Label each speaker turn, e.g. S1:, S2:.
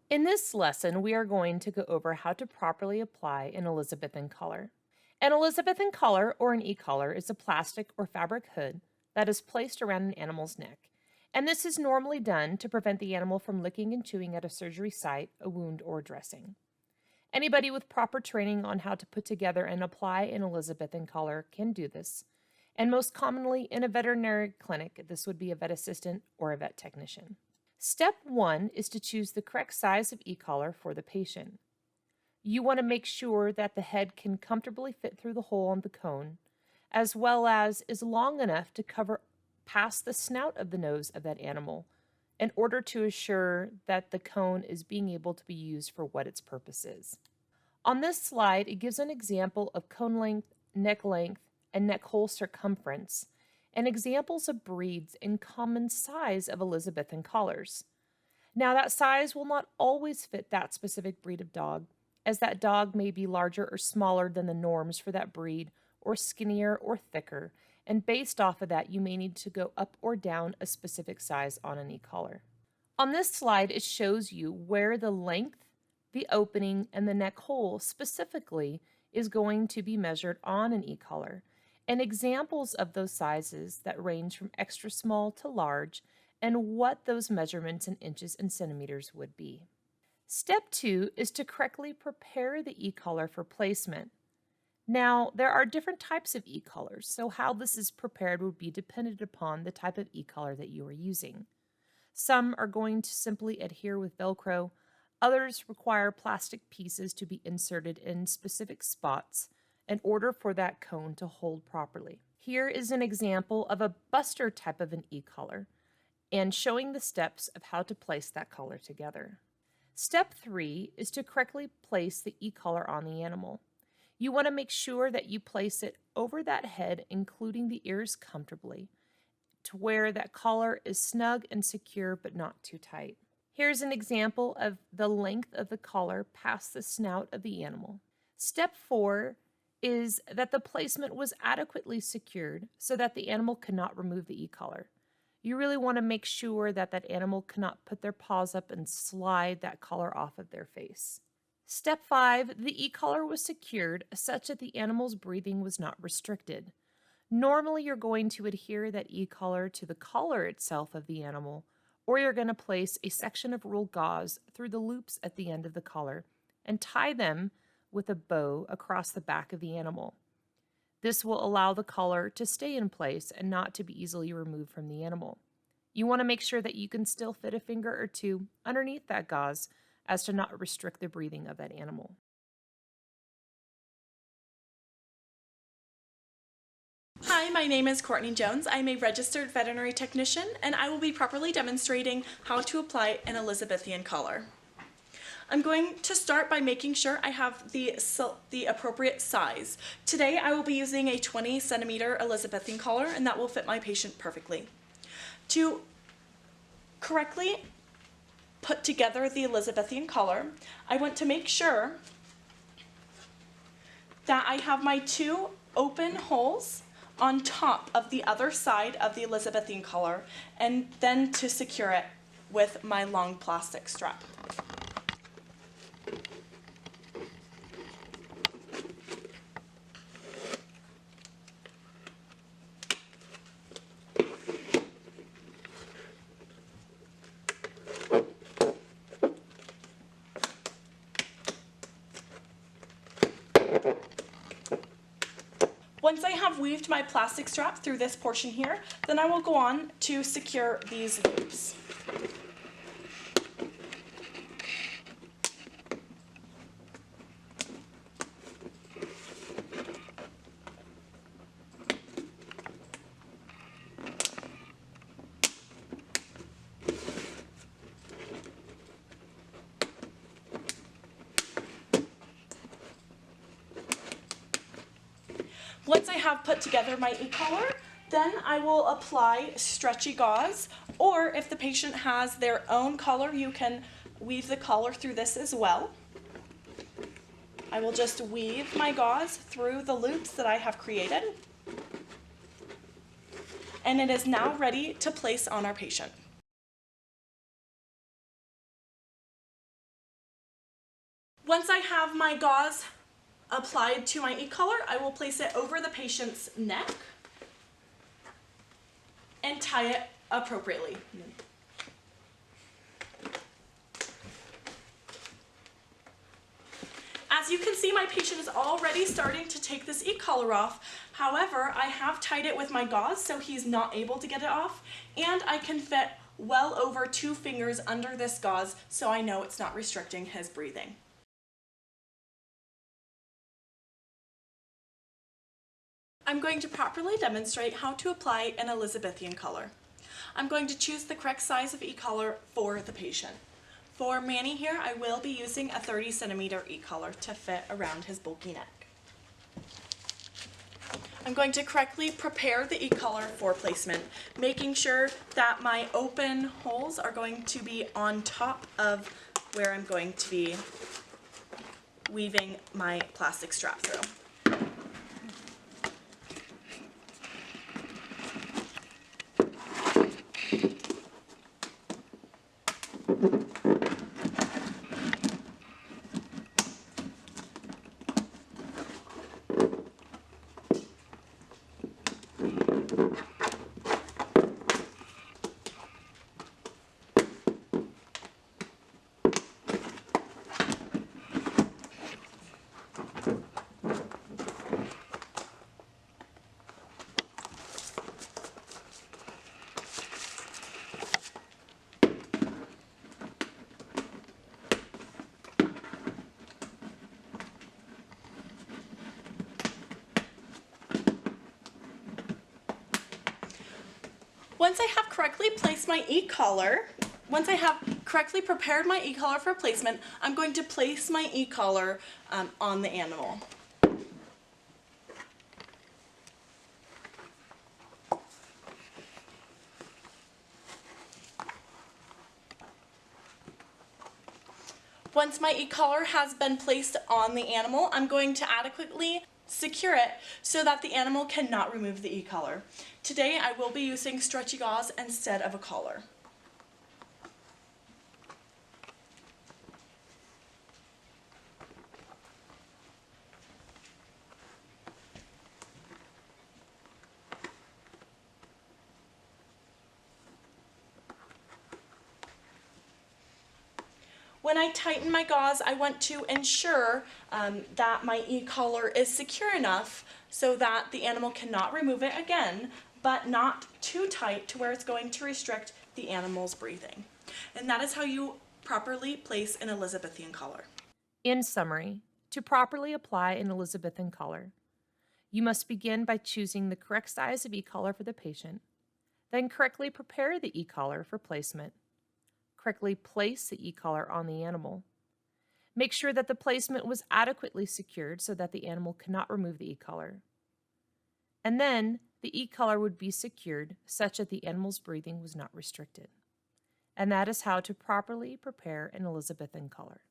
S1: In this lesson, we are going to go over how to properly apply an Elizabethan collar. An Elizabethan collar, or an e-collar, is a plastic or fabric hood that is placed around an animal's neck. And this is normally done to prevent the animal from licking and chewing at a surgery site, a wound, or dressing. Anybody with proper training on how to put together and apply an Elizabethan collar can do this. And most commonly in a veterinary clinic, this would be a vet assistant or a vet technician. Step one is to choose the correct size of e-collar for the patient. You want to make sure that the head can comfortably fit through the hole on the cone, as well as is long enough to cover past the snout of the nose of that animal in order to assure that the cone is being able to be used for what its purpose is. On this slide, it gives an example of cone length, and neck hole circumference, and examples of breeds and common size of Elizabethan collars. Now, that size will not always fit that specific breed of dog, as that dog may be larger or smaller than the norms for that breed, or skinnier or thicker, and based off of that, you may need to go up or down a specific size on an e-collar. On this slide, it shows you where the length, the opening, and the neck hole specifically is going to be measured on an e-collar, and examples of those sizes that range from extra small to large, and what those measurements in inches and centimeters would be. Step two is to correctly prepare the e-collar for placement. Now, there are different types of e-collars, so how this is prepared would be dependent upon the type of e-collar that you are using. Some are going to simply adhere with Velcro, others require plastic pieces to be inserted in specific spots in order for that cone to hold properly. Here is an example of a buster type of an e-collar and showing the steps of how to place that collar together. Step 3 is to correctly place the e-collar on the animal. You want to make sure that you place it over that head, including the ears comfortably, to where that collar is snug and secure but not too tight. Here's an example of the length of the collar past the snout of the animal. Step 4 is that the placement was adequately secured so that the animal cannot remove the e-collar. You really want to make sure that that animal cannot put their paws up and slide that collar off of their face. Step 5, the e-collar was secured such that the animal's breathing was not restricted. Normally, you're going to adhere that e-collar to the collar itself of the animal, or you're going to place a section of rolled gauze through the loops at the end of the collar and tie them with a bow across the back of the animal. This will allow the collar to stay in place and not to be easily removed from the animal. You want to make sure that you can still fit a finger or two underneath that gauze as to not restrict the breathing of that animal.
S2: Hi, my name is Courtney Jones. I'm a registered veterinary technician, and I will be properly demonstrating how to apply an Elizabethan collar. I'm going to start by making sure I have the appropriate size. Today I will be using a 20 centimeter Elizabethan collar, and that will fit my patient perfectly. To correctly put together the Elizabethan collar, I want to make sure that I have my two open holes on top of the other side of the Elizabethan collar, and then to secure it with my long plastic strap. Once I have weaved my plastic strap through this portion here, then I will go on to secure these loops. Once I have put together my e-collar, then I will apply stretchy gauze, or if the patient has their own collar, you can weave the collar through this as well. I will just weave my gauze through the loops that I have created, and it is now ready to place on our patient. Once I have my gauze applied to my e-collar, I will place it over the patient's neck and tie it appropriately. As you can see, my patient is already starting to take this e-collar off. However, I have tied it with my gauze so he's not able to get it off, and I can fit well over 2 fingers under this gauze so I know it's not restricting his breathing. I'm going to properly demonstrate how to apply an Elizabethan collar. I'm going to choose the correct size of e-collar for the patient. For Manny here, I will be using a 30 centimeter e-collar to fit around his bulky neck. I'm going to correctly prepare the e-collar for placement, making sure that my open holes are going to be on top of where I'm going to be weaving my plastic strap through. Once I have correctly placed my e-collar, once I have correctly prepared my e-collar for placement, I'm going to place my e-collar on the animal. Once my e-collar has been placed on the animal, I'm going to adequately secure it so that the animal cannot remove the e-collar. Today I will be using stretchy gauze instead of a collar. When I tighten my gauze, I want to ensure that my e-collar is secure enough so that the animal cannot remove it again, but not too tight to where it's going to restrict the animal's breathing. And that is how you properly place an Elizabethan collar.
S1: In summary, to properly apply an Elizabethan collar, you must begin by choosing the correct size of e-collar for the patient, then correctly prepare the e-collar for placement, correctly place the e-collar on the animal, make sure that the placement was adequately secured so that the animal cannot remove the e-collar, and then the e-collar would be secured such that the animal's breathing was not restricted. And that is how to properly prepare an Elizabethan collar.